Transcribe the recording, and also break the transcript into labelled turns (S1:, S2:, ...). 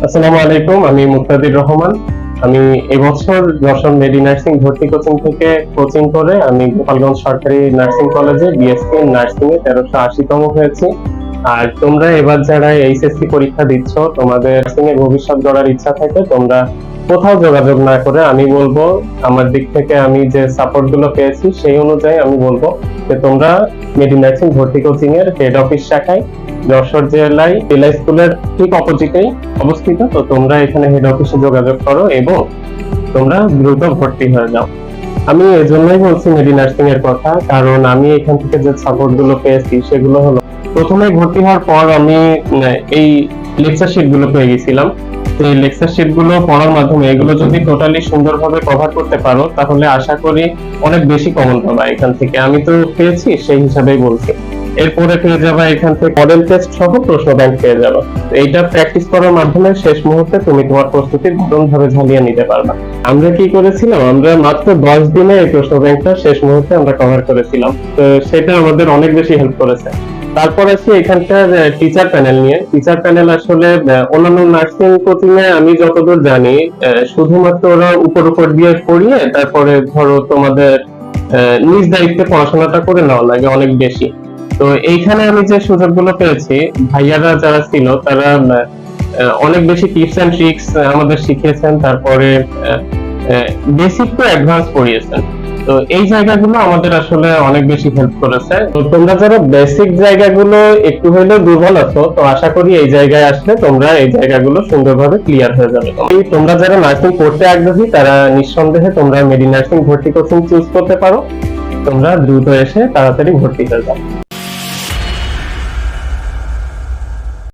S1: আসসালামু আলাইকুম, আমি মুক্তাদির রহমান। আমি এবছর যশোর মেডি নার্সিং ভর্তি কোচিং থেকে কোচিং করে আমি গোপালগঞ্জ সরকারি নার্সিং কলেজে বিএসসি নার্সিং এ 1380তম হয়েছি। আর তোমরা এবার যারা এইচএসসি পরীক্ষা দিচ্ছ, তোমাদের নার্সিং এ ভবিষ্যৎ গড়ার ইচ্ছা থাকে, তোমরা কোথাও যোগাযোগ না করে আমি বলবো, আমার দিক থেকে আমি যে সাপোর্ট গুলো পেয়েছি সেই অনুযায়ী আমি বলবো যে তোমরা মেডি নার্সিং ভর্তি কোচিং এর হেড অফিস শাখায় যশোর জেলায় জেলা স্কুলের ঠিক অপোজিটেই অবস্থিত। তো তোমরা এখানে হেড অফিসে যোগাযোগ করো এবং তোমরা দ্রুত ভর্তি হয়ে যাও। আমি এজন্যই বলছি মেডি নার্সিং এর কথা, কারণ আমি এখান থেকে যে সাপোর্ট গুলো পেয়েছি সেগুলো হলো, প্রথমে ভর্তি হওয়ার পর আমি এই লেকচার শিট গুলো পেয়ে গেছিলাম। তো এই লেকচার শিট গুলো পড়ার মাধ্যমে এগুলো যদি টোটালি সুন্দরভাবে কভার করতে পারো, তাহলে আশা করি অনেক বেশি কমন পাবা এখান থেকে। আমি তো পেয়েছি, সেই হিসাবেই বলছি। এরপরে পেয়ে যাবা এখান থেকে মডেল টেস্ট সহ প্রশ্ন ব্যাংক পেয়ে যাবা। এইটা প্র্যাকটিস করার মাধ্যমে শেষ মুহূর্তে তুমি তোমার প্রস্তুতি দারুণভাবে ঝালিয়ে নিতে পারবা। আমরা কি করেছিলাম, আমরা মাত্র 10 দিনে এই প্রশ্ন ব্যাংকটা শেষ মুহূর্তে আমরা কভার করেছিলাম। তো সেটা আমাদের অনেক বেশি হেল্প করেছে। তারপর আসি এখানকার টিচার প্যানেল নিয়ে। টিচার প্যানেল আসলে অন্যান্য নার্সিং কোচিং এ আমি যতদূর জানি, শুধুমাত্র ওরা উপর উপর দিয়ে পড়িয়ে তারপরে ধরো তোমাদের নিজ দায়িত্বে পড়াশোনাটা করে নেওয়া লাগে অনেক বেশি। তো এইখানে আমি যে সুযোগগুলো পেয়েছি, ভাইয়ারা যারা ছিল তারা অনেক বেশি টিপস এন্ড ট্রিক্স আমাদের শিখিয়েছেন, তারপরে বেসিক টু অ্যাডভান্স পড়িয়েছেন। তো এই জায়গাগুলো আমাদের আসলে অনেক বেশি হেল্প করেছে। তো তোমরা যারা বেসিক জায়গাগুলো একটু হলেও দুর্বল আছো, তো আশা করি এই জায়গায় আসলে তোমরা এই জায়গাগুলো সুন্দরভাবে ক্লিয়ার হয়ে যাবে। তোমরা যারা নার্সিং পড়তে আগ্রহী, তারা নিঃসন্দেহে তোমরা মেডি নার্সিং ভর্তি কোচিং চুজ করতে পারো। তোমরা দ্রুত এসে তাড়াতাড়ি ভর্তি হয়ে যাও।